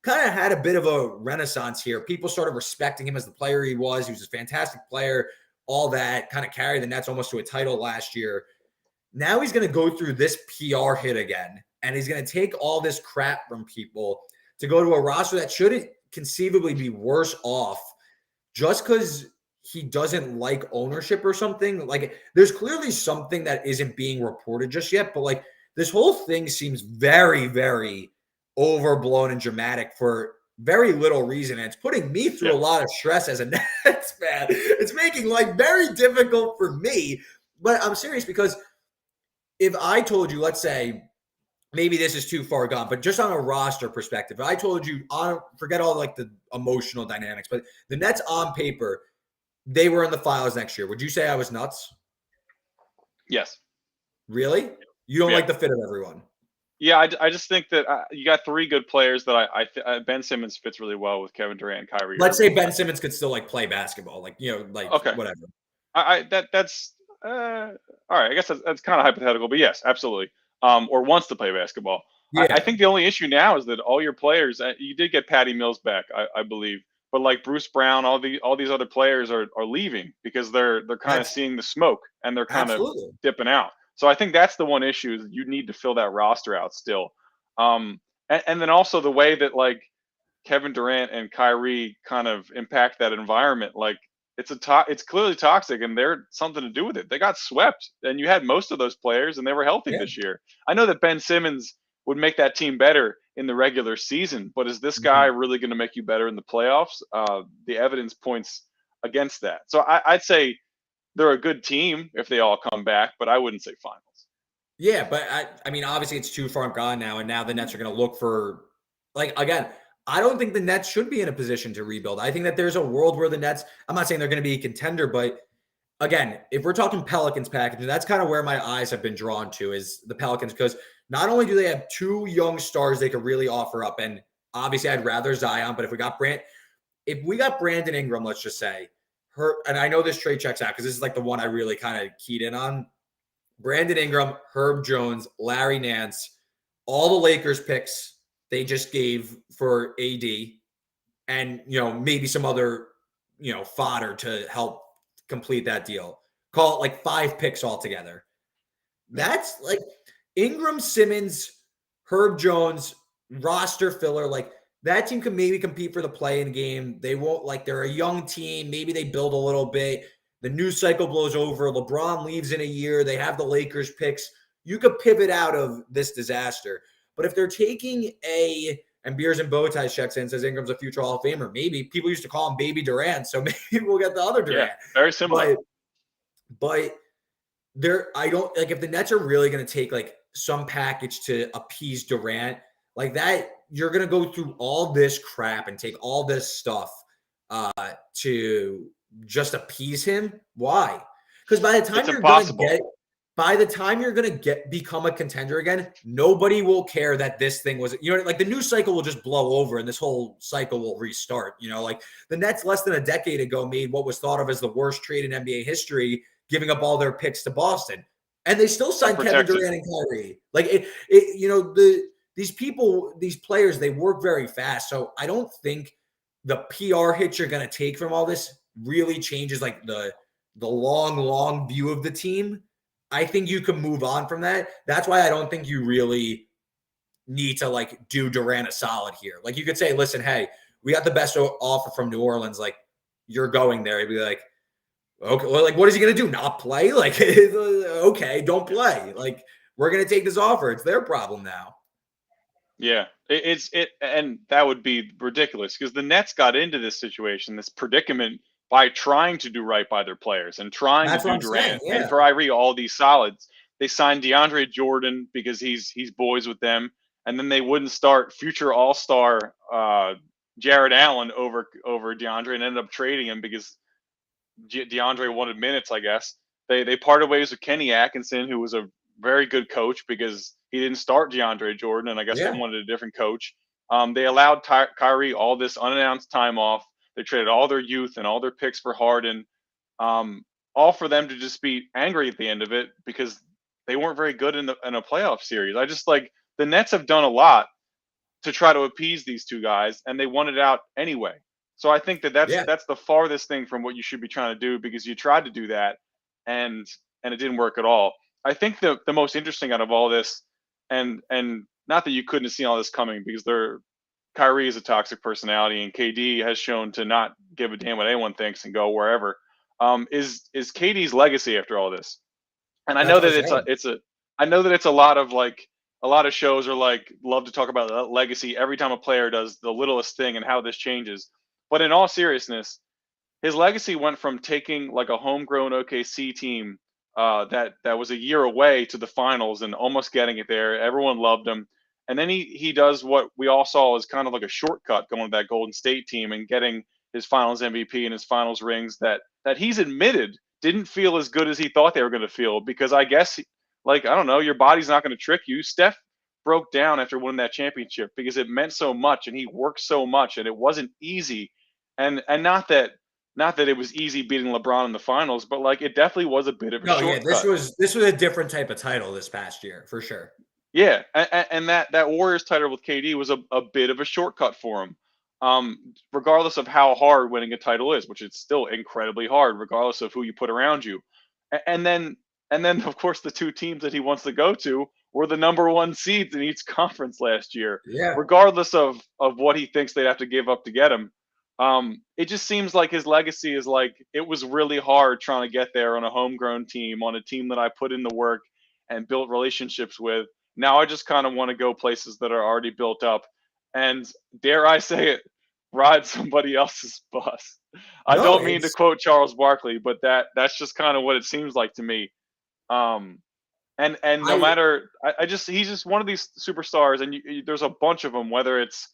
Kind of had a bit of a renaissance here. People started respecting him as the player he was. He was a fantastic player, all that, kind of carried the Nets almost to a title last year. Now he's going to go through this PR hit again, and he's going to take all this crap from people to go to a roster that shouldn't conceivably be worse off just because he doesn't like ownership or something. Like there's clearly something that isn't being reported just yet, but like this whole thing seems very, very overblown and dramatic for very little reason. And it's putting me through a lot of stress as a Nets fan. It's making life very difficult for me, but I'm serious because if I told you, let's say, maybe this is too far gone, but just on a roster perspective, if I told you, forget all like the emotional dynamics, but the Nets on paper, they were in the finals next year. Would you say I was nuts? Yes. Really? You don't like the fit of everyone? Yeah, I just think that you got three good players that Ben Simmons fits really well with Kevin Durant and Kyrie. Let's say Ben Simmons could still like play basketball, whatever. That's all right. I guess that's kind of hypothetical, but yes, absolutely. Or wants to play basketball. Yeah. I think the only issue now is that all your players. You did get Patty Mills back, I believe. But like Bruce Brown, all these other players are leaving because they're kind of seeing the smoke and they're kind of dipping out. So I think that's the one issue is you need to fill that roster out still. And then also the way that like Kevin Durant and Kyrie kind of impact that environment, like it's clearly toxic and they're something to do with it. They got swept and you had most of those players and they were healthy this year. I know that Ben Simmons would make that team better in the regular season, but is this guy really going to make you better in the playoffs? The evidence points against that. So I'd say they're a good team if they all come back, but I wouldn't say finals. Yeah, but I mean, obviously it's too far gone now, and now the Nets are going to look for, like, again, I don't think the Nets should be in a position to rebuild. I think that there's a world where the Nets, I'm not saying they're going to be a contender, but again, if we're talking Pelicans package, that's kind of where my eyes have been drawn to is the Pelicans, because not only do they have two young stars they could really offer up, and obviously I'd rather Zion, but if we got Brandon Ingram, let's just say, and I know this trade checks out because this is like the one I really kind of keyed in on. Brandon Ingram, Herb Jones, Larry Nance, all the Lakers picks they just gave for AD, and maybe some other fodder to help complete that deal. Call it like 5 picks altogether. That's like Ingram, Simmons, Herb Jones, roster filler. Like that team can maybe compete for the play-in game. They won't, like, they're a young team. Maybe they build a little bit. The news cycle blows over. LeBron leaves in a year. They have the Lakers picks. You could pivot out of this disaster. But if they're taking and Beers and Bowties checks in, says Ingram's a future Hall of Famer. Maybe people used to call him Baby Durant, so maybe we'll get the other Durant. Yeah, very similar. But I don't like if the Nets are really going to take like some package to appease Durant like that. You're going to go through all this crap and take all this stuff to just appease him. Why? Because by the time you're going to become a contender again, nobody will care that this thing was, like the news cycle will just blow over and this whole cycle will restart. Like the Nets less than a decade ago made what was thought of as the worst trade in NBA history, giving up all their picks to Boston. And they still signed Kevin Durant and Kyrie. Like these players, they work very fast. So I don't think the PR hit you're going to take from all this really changes like the long view of the team. I think you can move on from that. That's why I don't think you really need to like do Durant a solid here. Like you could say, listen, hey, we got the best offer from New Orleans. Like you're going there. He'd be like, okay, well, like what is he gonna do? Not play? Like, okay, don't play. Like we're gonna take this offer. It's their problem now. Yeah, and that would be ridiculous because the Nets got into this situation, this predicament, by trying to do right by their players and trying to That's what do I'm saying. Durant and Yeah. Kyrie all these solids. They signed DeAndre Jordan because he's boys with them, and then they wouldn't start future All Star Jared Allen over DeAndre and ended up trading him because DeAndre wanted minutes, I guess. They parted ways with Kenny Atkinson, who was a very good coach because he didn't start DeAndre Jordan, and I guess they Yeah. wanted a different coach. They allowed Kyrie all this unannounced time off. They traded all their youth and all their picks for Harden, all for them to just be angry at the end of it because they weren't very good in a playoff series. I just like the Nets have done a lot to try to appease these two guys, and they wanted out anyway. So I think Yeah. that's the farthest thing from what you should be trying to do because you tried to do that and it didn't work at all. I think the most interesting out of all this, and not that you couldn't have seen all this coming because Kyrie is a toxic personality and KD has shown to not give a damn what anyone thinks and go wherever. Is KD's legacy after all this? And I That's know what that I'm saying. I know that it's a lot of like a lot of shows are like love to talk about legacy every time a player does the littlest thing and how this changes. But in all seriousness, his legacy went from taking like a homegrown OKC team that was a year away to the finals and almost getting it there. Everyone loved him, and then he does what we all saw as kind of like a shortcut going to that Golden State team and getting his Finals MVP and his Finals rings that he's admitted didn't feel as good as he thought they were going to feel because I guess like I don't know, your body's not going to trick you. Steph broke down after winning that championship because it meant so much and he worked so much and it wasn't easy. And not that it was easy beating LeBron in the finals, but like it definitely was a bit of a No, yeah, shortcut. this was a different type of title this past year for sure. Yeah, and that Warriors title with KD was a bit of a shortcut for him. Regardless of how hard winning a title is, which it's still incredibly hard, regardless of who you put around you. And then of course the two teams that he wants to go to were the number one seeds in each conference last year. Yeah. Regardless of what he thinks they'd have to give up to get him. It just seems like his legacy is like it was really hard trying to get there on a homegrown team, on a team that I put in the work and built relationships with. Now I just kind of want to go places that are already built up and dare I say it, ride somebody else's bus. I No, don't mean to quote Charles Barkley, but that's just kind of what it seems like to me. And no I matter, I just he's just one of these superstars, and there's a bunch of them. Whether it's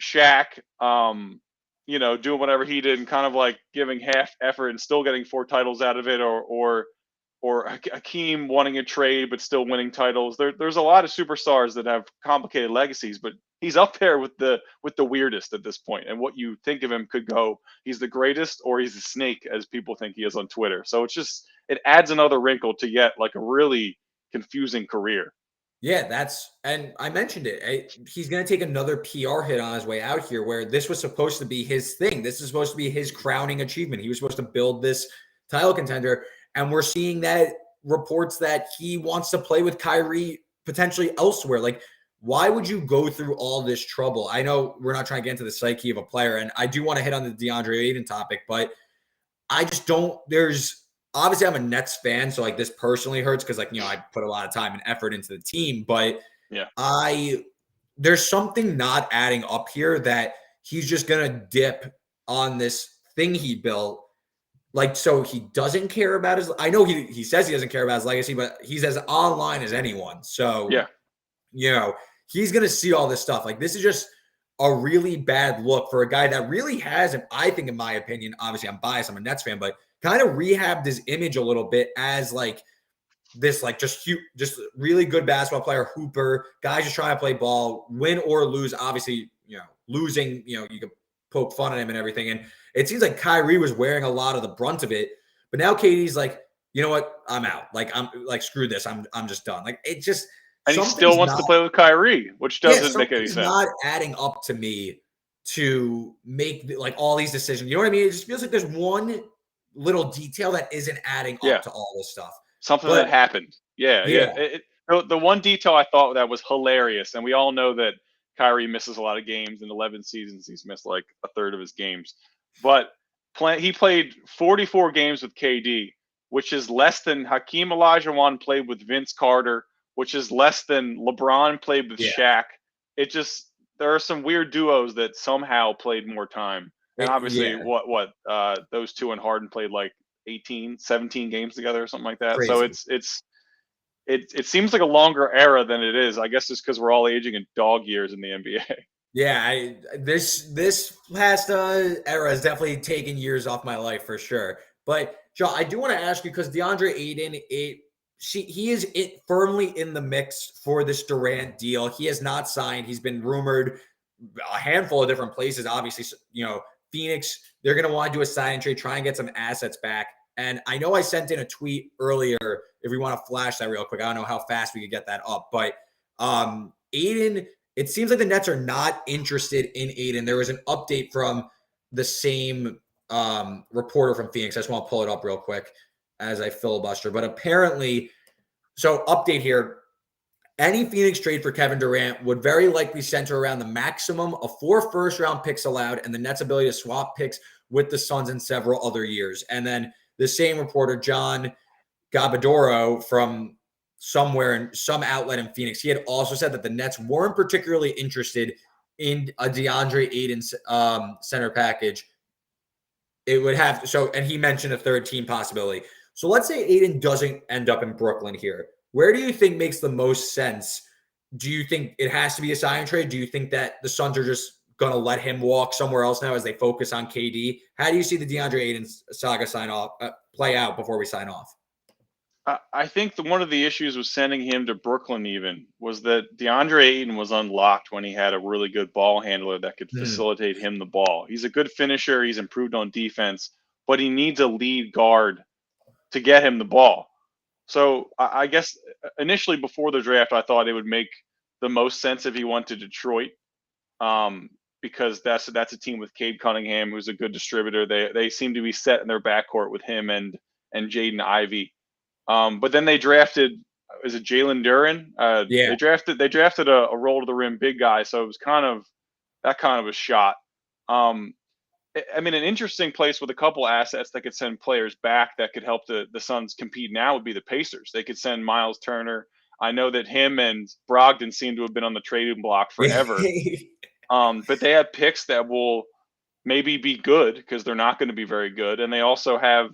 Shaq, doing whatever he did and kind of like giving half effort and still getting 4 titles out of it, or Hakeem wanting a trade but still winning titles. There's a lot of superstars that have complicated legacies, but he's up there with the weirdest at this point. And what you think of him could go, he's the greatest or he's a snake, as people think he is on Twitter. So it adds another wrinkle to yet like a really confusing career. Yeah, and I mentioned it. He's going to take another PR hit on his way out here where this was supposed to be his thing. This is supposed to be his crowning achievement. He was supposed to build this title contender. And we're seeing that reports that he wants to play with Kyrie potentially elsewhere. Like, why would you go through all this trouble? I know we're not trying to get into the psyche of a player, and I do want to hit on the DeAndre Ayton topic, but I just don't. Obviously I'm a Nets fan, so like this personally hurts because I put a lot of time and effort into the team, but yeah, there's something not adding up here that he's just gonna dip on this thing he built. Like, so he doesn't care about I know he says he doesn't care about his legacy, but he's as online as anyone. So, yeah, he's going to see all this stuff. Like, this is just a really bad look for a guy that really has, and I think, in my opinion, obviously I'm biased, I'm a Nets fan, but kind of rehabbed his image a little bit as like this, like just really good basketball player, hooper, guys just trying to play ball, win or lose. Obviously, losing, you could poke fun at him and everything. And it seems like Kyrie was wearing a lot of the brunt of it, but now KD's like, you know what? I'm out. Like, I'm like, screw this. I'm just done. Like, it just, and he still wants to play with Kyrie, which doesn't make any sense. Not adding up to me to make like all these decisions. You know what I mean? It just feels like there's one little detail that isn't adding up to all this stuff. something that But happened. Yeah. yeah, The one detail I thought that was hilarious, and we all know that Kyrie misses a lot of games. In 11 seasons, he's missed like a third of his games. But he played 44 games with KD, which is less than Hakeem Olajuwon played with Vince Carter, which is less than LeBron played with yeah, Shaq. It just there are some weird duos that somehow played more time. And obviously, yeah, those two and Harden played like 18, 17 games together or something like that. So crazy. it seems like a longer era than it is. I guess it's because we're all aging in dog years in the NBA. Yeah, this past era has definitely taken years off my life for sure. But John, I do want to ask you because DeAndre Ayton, he is firmly in the mix for this Durant deal. He has not signed. He's been rumored a handful of different places. Obviously, Phoenix, they're going to want to do a sign and trade, try and get some assets back. And I know I sent in a tweet earlier. If we want to flash that real quick, I don't know how fast we could get that up, but Ayton. It seems like the Nets are not interested in Ayton. There was an update from the same reporter from Phoenix. I just want to pull it up real quick as I filibuster. But apparently, so update here. Any Phoenix trade for Kevin Durant would very likely center around the maximum of 4 first-round picks allowed and the Nets' ability to swap picks with the Suns in several other years. And then the same reporter, John Gabadoro from somewhere in some outlet in Phoenix, he had also said that the Nets weren't particularly interested in a DeAndre Ayton center package. It would have to, and he mentioned a third team possibility. So let's say Ayton doesn't end up in Brooklyn here. Where do you think makes the most sense? Do you think it has to be a sign trade? Do you think that the Suns are just going to let him walk somewhere else now as they focus on KD? How do you see the DeAndre Ayton saga play out before we sign off? I think one of the issues with sending him to Brooklyn even was that DeAndre Ayton was unlocked when he had a really good ball handler that could facilitate him the ball. He's a good finisher. He's improved on defense, but he needs a lead guard to get him the ball. So I guess initially before the draft, I thought it would make the most sense if he went to Detroit, because that's a team with Cade Cunningham, who's a good distributor. They seem to be set in their backcourt with him and Jaden Ivey. But then they drafted, is it Jalen Durant? Yeah. They drafted a roll to the rim big guy, so it was kind of a shot. I mean, an interesting place with a couple assets that could send players back that could help the Suns compete now would be the Pacers. They could send Miles Turner. I know that him and Brogdon seem to have been on the trading block forever. But they have picks that will maybe be good because they're not going to be very good, and they also have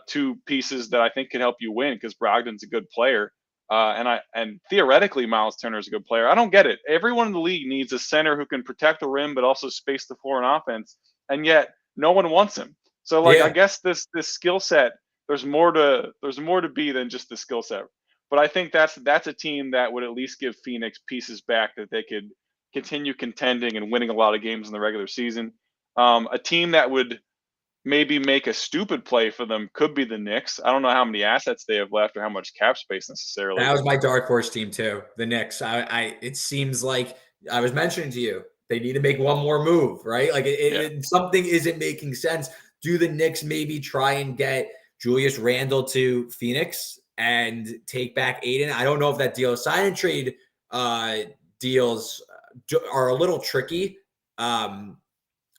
two pieces that I think can help you win because Brogdon's a good player. And theoretically, Miles Turner is a good player. I don't get it. Everyone in the league needs a center who can protect the rim but also space the floor in offense, and yet no one wants him. So, I guess this skill set, there's more to be than just the skill set. But I think that's a team that would at least give Phoenix pieces back that they could continue contending and winning a lot of games in the regular season. A team that would maybe make a stupid play for them could be the Knicks. I don't know how many assets they have left or how much cap space necessarily. That was my dark horse team too, the Knicks. It seems like I was mentioning to you, they need to make one more move, right? Like something isn't making sense. Do the Knicks maybe try and get Julius Randle to Phoenix and take back Ayton? I don't know if that deal, sign and trade deals are a little tricky.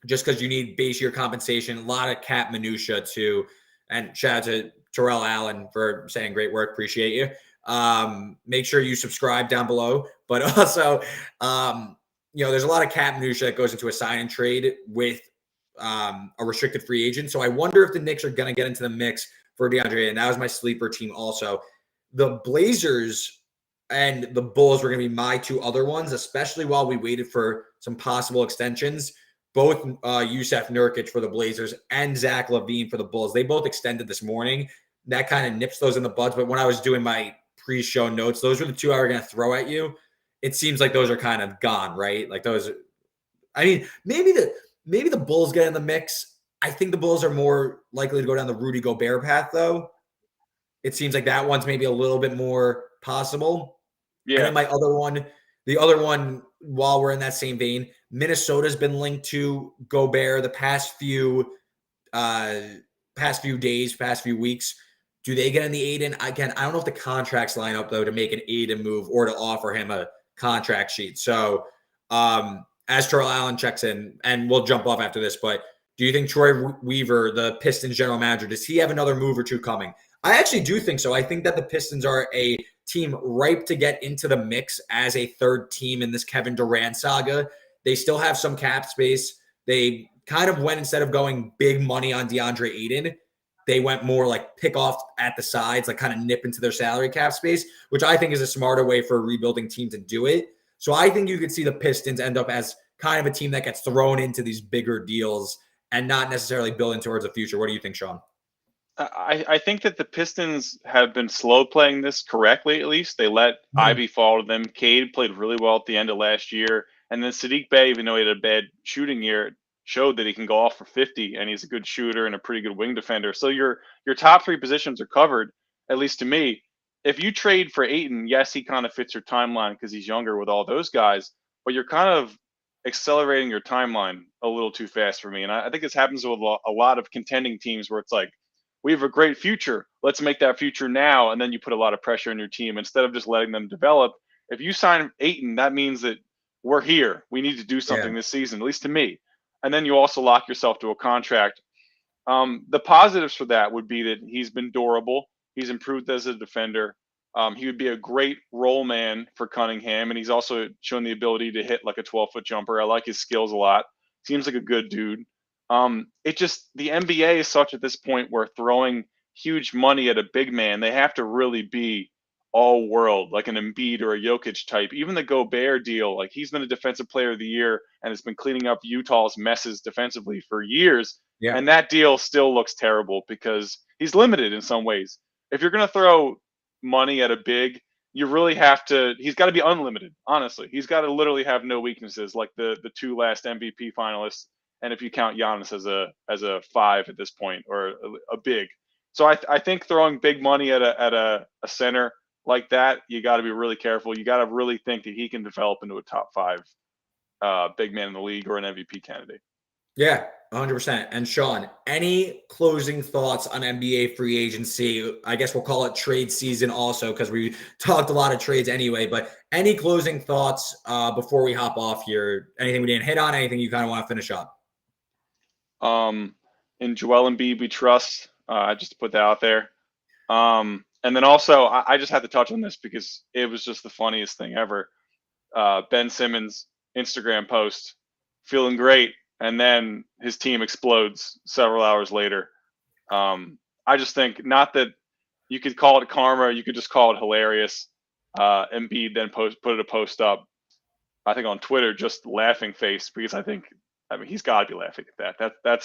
Just because you need base year compensation, a lot of cap minutia too. And shout out to Terrell Allen for saying great work. Appreciate you. Make sure you subscribe down below. But also, there's a lot of cap minutia that goes into a sign and trade with a restricted free agent. So I wonder if the Knicks are going to get into the mix for DeAndre. And that was my sleeper team also. The Blazers and the Bulls were going to be my two other ones, especially while we waited for some possible extensions. Both Yusef Nurkic for the Blazers and Zach LaVine for the Bulls. They both extended this morning. That kind of nips those in the buds. But when I was doing my pre-show notes, those were the two I were going to throw at you. It seems like those are kind of gone, right? Like those. I mean, maybe the Bulls get in the mix. I think the Bulls are more likely to go down the Rudy Gobert path, though. It seems like that one's maybe a little bit more possible. Yeah. And then the other one, while we're in that same vein, Minnesota's been linked to Gobert the past few days, past few weeks. Do they get in the Ayton? Again, I don't know if the contracts line up, though, to make an Ayton move or to offer him a contract sheet. So as Terrell Allen checks in, and we'll jump off after this, but do you think Troy Weaver, the Pistons general manager, does he have another move or two coming? I actually do think so. I think that the Pistons are a team ripe to get into the mix as a third team in this Kevin Durant saga. They still have some cap space. They kind of went, instead of going big money on DeAndre Ayton, they went more like pick off at the sides, like kind of nip into their salary cap space, which I think is a smarter way for a rebuilding team to do it. So I think you could see the Pistons end up as kind of a team that gets thrown into these bigger deals and not necessarily building towards the future. What do you think, Sean? I think that the Pistons have been slow playing this correctly, at least. They let Ivy fall to them. Cade played really well at the end of last year. And then Sadiq Bey, even though he had a bad shooting year, showed that he can go off for 50, and he's a good shooter and a pretty good wing defender. So your top three positions are covered, at least to me. If you trade for Ayton, yes, he kind of fits your timeline because he's younger with all those guys, but you're kind of accelerating your timeline a little too fast for me. And I think this happens with a lot of contending teams where it's like, we have a great future. Let's make that future now. And then you put a lot of pressure on your team instead of just letting them develop. If you sign Ayton, that means that we're here. We need to do something this season, at least to me. And then you also lock yourself to a contract. The positives for that would be that he's been durable. He's improved as a defender. He would be a great role man for Cunningham. And he's also shown the ability to hit like a 12-foot jumper. I like his skills a lot. Seems like a good dude. The NBA is such at this point where throwing huge money at a big man, they have to really be all world, like an Embiid or a Jokic type. Even the Gobert deal, like he's been a defensive player of the year and has been cleaning up Utah's messes defensively for years. Yeah. And that deal still looks terrible because he's limited in some ways. If you're going to throw money at a big, you really have to, he's got to be unlimited. Honestly, he's got to literally have no weaknesses, like the two last MVP finalists. And if you count Giannis as a 5 at this point, or a big. So I think throwing big money at a center like that, you got to be really careful. You got to really think that he can develop into a top 5 big man in the league or an MVP candidate. Yeah, 100%. And Sean, any closing thoughts on NBA free agency? I guess we'll call it trade season also, because we talked a lot of trades anyway, but any closing thoughts before we hop off here? Anything we didn't hit on? Anything you kind of want to finish up? In Joel Embiid we trust, just to put that out there. And then also I just had to touch on this because it was just the funniest thing ever. Ben Simmons Instagram post, feeling great, and then his team explodes several hours later. I just think, not that you could call it karma, you could just call it hilarious. Embiid then put a post up, I think on Twitter, just laughing face, because I mean, he's got to be laughing at that.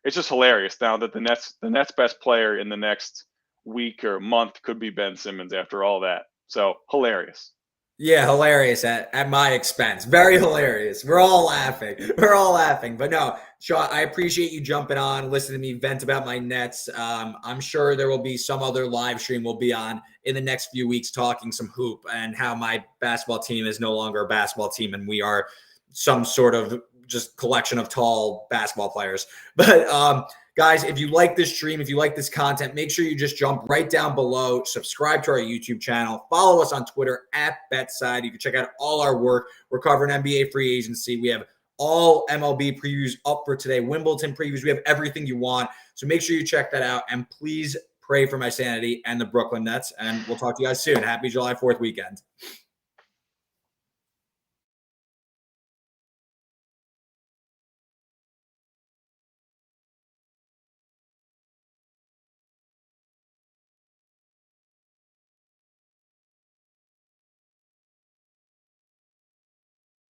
It's just hilarious now that the Nets best player in the next week or month could be Ben Simmons after all that. So hilarious. Yeah, hilarious at my expense. Very hilarious. We're all laughing. But no, Sean, I appreciate you jumping on, listening to me vent about my Nets. I'm sure there will be some other live stream we'll be on in the next few weeks talking some hoop and how my basketball team is no longer a basketball team and we are some sort of just collection of tall basketball players. But guys, if you like this stream, if you like this content, make sure you just jump right down below, subscribe to our YouTube channel, follow us on Twitter at BetSide. You can check out all our work. We're covering NBA free agency. We have all MLB previews up for today, Wimbledon previews. We have everything you want. So make sure you check that out. And please pray for my sanity and the Brooklyn Nets. And we'll talk to you guys soon. Happy July 4th weekend.